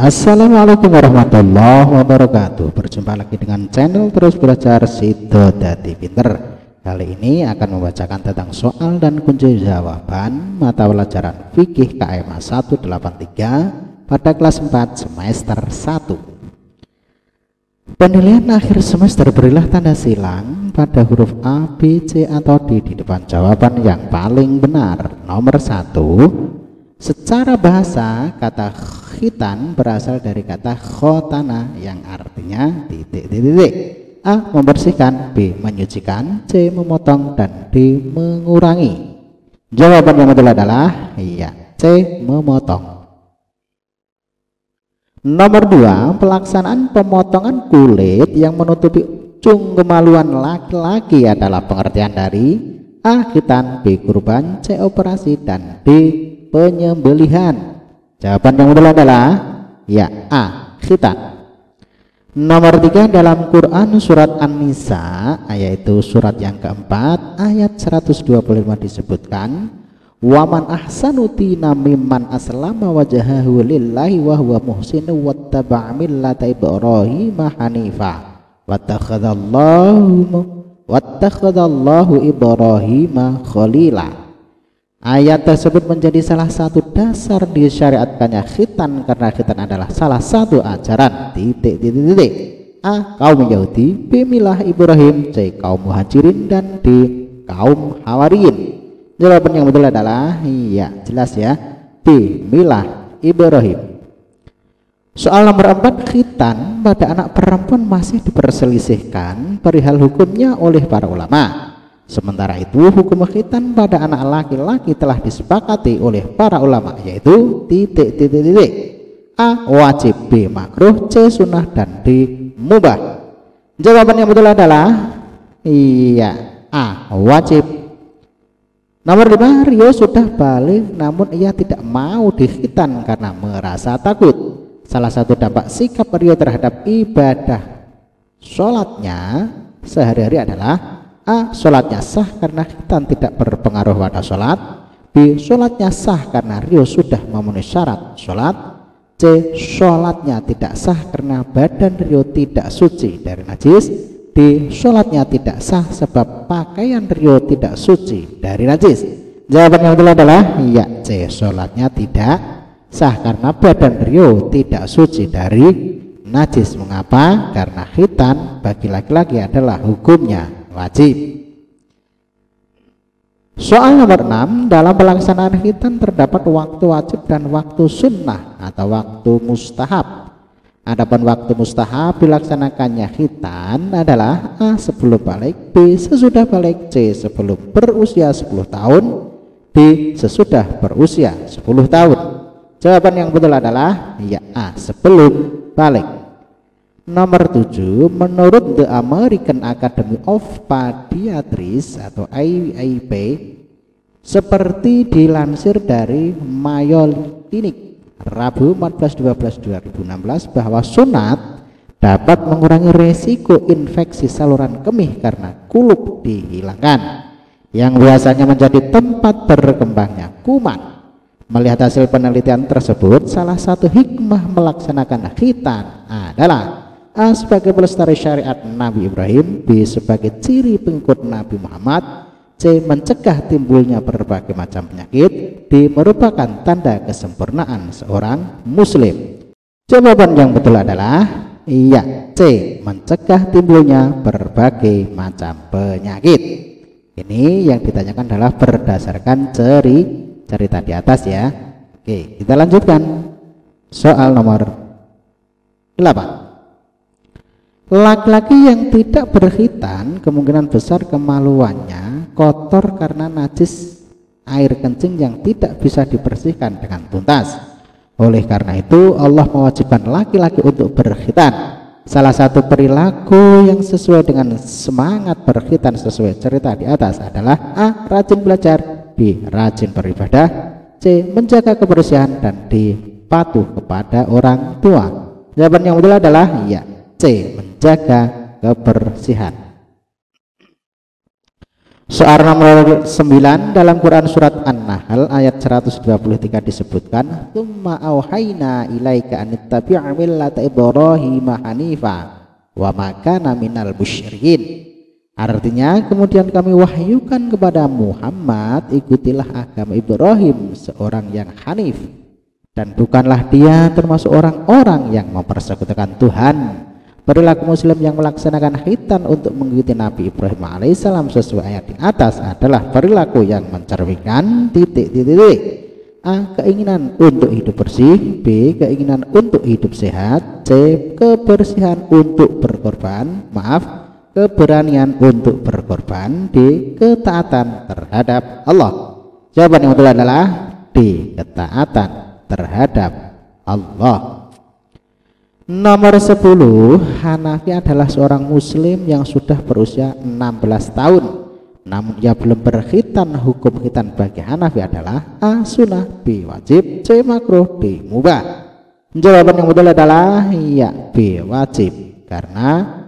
Assalamualaikum warahmatullahi wabarakatuh. Berjumpa lagi dengan channel Terus Belajar Sido Dadi Pinter. Kali ini akan membacakan tentang soal dan kunci jawaban mata pelajaran fikih KMA 183 pada kelas 4 semester 1. Penilaian akhir semester berilah tanda silang pada huruf A, B, C atau D di depan jawaban yang paling benar. Nomor 1. Secara bahasa, kata khitan berasal dari kata khotana yang artinya titik-titik. A. Membersihkan, B. Menyucikan, C. Memotong, dan D. Mengurangi. Jawaban yang betul adalah C. Memotong. Nomor 2. Pelaksanaan pemotongan kulit yang menutupi ujung kemaluan laki-laki adalah pengertian dari A. Khitan, B. Kurban, C. Operasi, dan D. Penyembelihan. Jawaban yang betul adalah A. Khitan. Nomor 3. Dalam Quran surat An-Nisa, yaitu surat yang keempat, ayat 125 disebutkan, waman ahsanu tina mimman aslama wajahahu lillahi wa huwa muhsinu wattaba'a millata Ibrahim hanifa wattakhadallahu Ibrahim khalila. Ayat tersebut menjadi salah satu dasar disyariatkannya khitan karena khitan adalah salah satu ajaran titik-titik. A. Kaum Yahudi, B. Milah Ibrahim, C. Kaum Muhajirin, dan D. Kaum Hawariyin. Jawaban yang betul adalah jelas ya, B. Milah Ibrahim. Soal nomor 4, khitan pada anak perempuan masih diperselisihkan perihal hukumnya oleh para ulama. Sementara itu hukum khitan pada anak laki-laki telah disepakati oleh para ulama, yaitu titik-titik. A. Wajib, B. makruh, C. sunnah, dan D. mubah. Jawaban yang betul adalah A. Wajib. Nomor 5. Rio sudah balik namun ia tidak mau dikhitan karena merasa takut. Salah satu dampak sikap Rio terhadap ibadah sholatnya sehari-hari adalah A. Sholatnya sah karena khitan tidak berpengaruh pada sholat, B. Sholatnya sah karena Rio sudah memenuhi syarat sholat, C. Sholatnya tidak sah karena badan Rio tidak suci dari najis, D. Sholatnya tidak sah sebab pakaian Rio tidak suci dari najis. Jawaban yang betul adalah C. Sholatnya tidak sah karena badan Rio tidak suci dari najis. Mengapa? Karena khitan bagi laki-laki adalah hukumnya wajib. Soal nomor 6. Dalam pelaksanaan khitan terdapat waktu wajib dan waktu sunnah atau waktu mustahab. Adapun waktu mustahab dilaksanakannya khitan adalah A. Sebelum balik, B. Sesudah balik, C. Sebelum berusia 10 tahun, D. Sesudah berusia 10 tahun. Jawaban yang betul adalah A. Sebelum balik. Nomor 7. Menurut The American Academy of Pediatrics atau AAP, seperti dilansir dari Mayo Clinic Rabu 14/12/2016, bahwa sunat dapat mengurangi resiko infeksi saluran kemih karena kulup dihilangkan yang biasanya menjadi tempat berkembangnya kuman. Melihat hasil penelitian tersebut, salah satu hikmah melaksanakan khitan adalah A. Sebagai pelestari syariat Nabi Ibrahim, B. Sebagai ciri pengikut Nabi Muhammad, C. Mencegah timbulnya berbagai macam penyakit, D. Merupakan tanda kesempurnaan seorang muslim. Jawaban yang betul adalah C. Mencegah timbulnya berbagai macam penyakit. Ini yang ditanyakan adalah berdasarkan cerita di atas ya. Oke, kita lanjutkan. Soal nomor 8. Laki-laki yang tidak berkhitan kemungkinan besar kemaluannya kotor karena najis air kencing yang tidak bisa dibersihkan dengan tuntas. Oleh karena itu Allah mewajibkan laki-laki untuk berkhitan. Salah satu perilaku yang sesuai dengan semangat berkhitan sesuai cerita di atas adalah A. Rajin belajar, B. Rajin beribadah, C. Menjaga kebersihan, dan D. Patuh kepada orang tua. Jawaban yang betul adalah C. Menjaga kebersihan. Soal nomor 9 dalam Quran surat An-Nahl ayat 123 disebutkan, "Tsumma auhayna ilaika an ittabi' millata Ibrahim hanifa wa ma kana minal musyrikin." Artinya, kemudian kami wahyukan kepada Muhammad, ikutilah agama Ibrahim, seorang yang hanif, dan bukanlah dia termasuk orang-orang yang mempersekutukan Tuhan. Perilaku muslim yang melaksanakan khitan untuk mengikuti Nabi Ibrahim alaihissalam sesuai ayat di atas adalah perilaku yang mencerminkan A. Keinginan untuk hidup bersih, B. Keinginan untuk hidup sehat, C. Kebersihan untuk berkorban, keberanian untuk berkorban, D. Ketaatan terhadap Allah. Jawaban yang betul adalah D. Ketaatan terhadap Allah. Nomor 10, Hanafi adalah seorang muslim yang sudah berusia 16 tahun namun ia belum berkhitan. Hukum khitan bagi Hanafi adalah A. Sunnah, B. Wajib, C. Makruh, D. Mubah. Jawaban yang betul adalah ya, B. Wajib, karena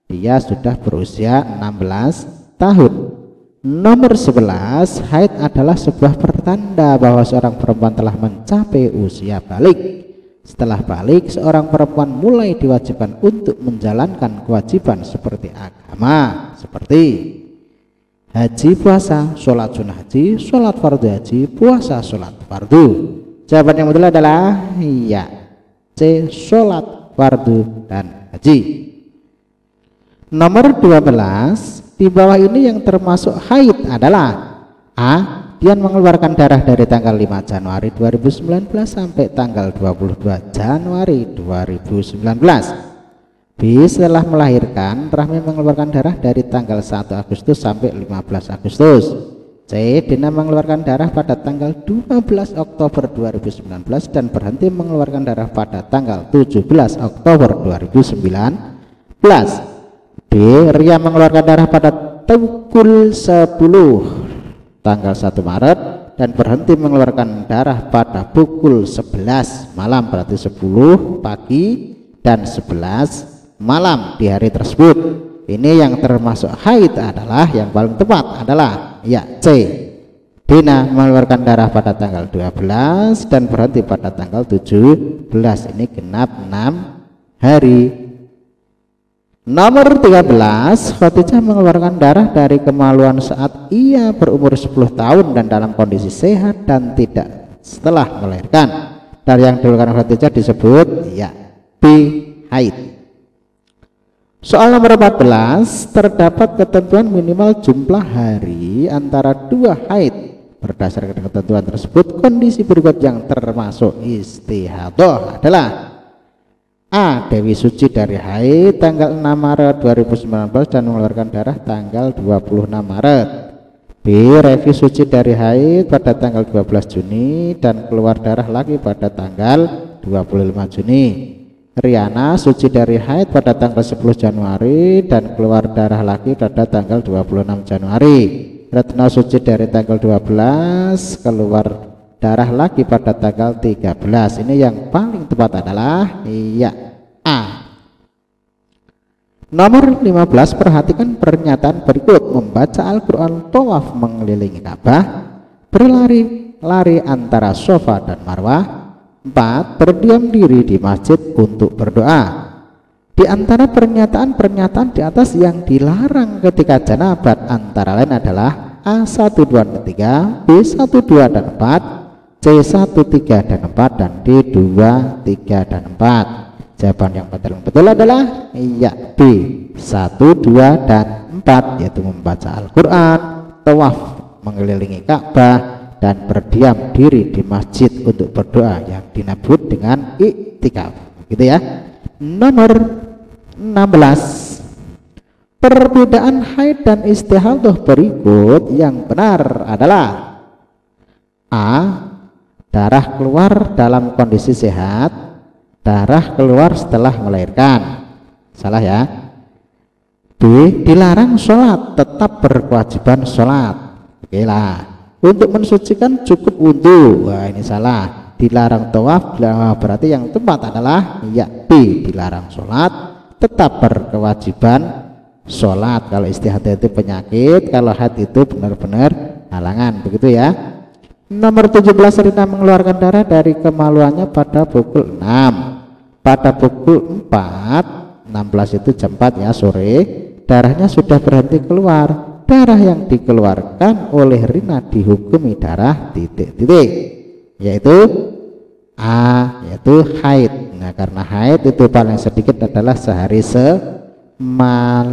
dia sudah berusia 16 tahun. Nomor 11, haid adalah sebuah pertanda bahwa seorang perempuan telah mencapai usia balik. Setelah balik, seorang perempuan mulai diwajibkan untuk menjalankan kewajiban seperti agama, seperti haji, puasa, sholat sunnah haji, sholat fardu haji, puasa, sholat fardu. Jawaban yang betul adalah ya, C. Sholat fardu dan haji. Nomor 12, di bawah ini yang termasuk haid adalah A. Dia mengeluarkan darah dari tanggal 5 Januari 2019 sampai tanggal 22 Januari 2019. B. Setelah melahirkan, rahmi mengeluarkan darah dari tanggal 1 Agustus sampai 15 Agustus. C. Dina mengeluarkan darah pada tanggal 12 Oktober 2019 dan berhenti mengeluarkan darah pada tanggal 17 Oktober 2019. D. Ria mengeluarkan darah pada pukul 10 tanggal 1 Maret dan berhenti mengeluarkan darah pada pukul 11 malam, berarti 10 pagi dan 11 malam di hari tersebut. Ini yang termasuk haid adalah yang paling tepat adalah ya, C. Dina mengeluarkan darah pada tanggal 12 dan berhenti pada tanggal 17. Ini genap 6 hari. Nomor 13, Khadijah mengeluarkan darah dari kemaluan saat ia berumur 10 tahun dan dalam kondisi sehat dan tidak setelah melahirkan. Dari yang dilakukan Khadijah disebut ya, B. haid. Soal nomor 14, terdapat ketentuan minimal jumlah hari antara dua haid. Berdasarkan ketentuan tersebut, kondisi berikut yang termasuk istihadah adalah A. Dewi suci dari haid tanggal 6 Maret 2019 dan mengeluarkan darah tanggal 26 Maret. B. Revi suci dari haid pada tanggal 12 Juni dan keluar darah lagi pada tanggal 25 Juni. Riana suci dari haid pada tanggal 10 Januari dan keluar darah lagi pada tanggal 26 Januari. Retno suci dari tanggal 12, keluar darah lagi pada tanggal 13. Ini yang paling tepat adalah iya, A. Nomor 15, perhatikan pernyataan berikut. Membaca Al-Quran, tawaf mengelilingi Ka'bah, berlari-lari antara Safa dan Marwah. 4. Berdiam diri di masjid untuk berdoa. Di antara pernyataan-pernyataan di atas yang dilarang ketika janabat antara lain adalah A. 1, 2, dan 3, B. 1, 2, dan 4, C. 1, 3, dan 4, dan D. 2, 3, dan 4. Jawaban yang betul adalah iya, B. 1, 2, dan 4, yaitu membaca Al-Quran, tawaf mengelilingi Ka'bah, dan berdiam diri di masjid untuk berdoa yang dinabut dengan iktikaf, gitu ya. Nomor 16, perbedaan haid dan istihadah berikut yang benar adalah A. Darah keluar dalam kondisi sehat, darah keluar setelah melahirkan. Salah ya. B. Dilarang sholat, tetap berkewajiban sholat. Oke lah. Untuk mensucikan cukup wudhu. Wah, ini salah. Dilarang tawaf, berarti yang tepat adalah ya, B. Dilarang sholat, tetap berkewajiban sholat. Kalau istihadah itu penyakit, kalau haid itu benar-benar halangan, begitu ya. Nomor 17, Rina mengeluarkan darah dari kemaluannya pada pukul 6. Pada pukul 4, 16 itu jam 4 ya sore, darahnya sudah berhenti keluar. Darah yang dikeluarkan oleh Rina dihukumi darah titik-titik, yaitu yaitu haid. Nah, karena haid itu paling sedikit adalah sehari semalam.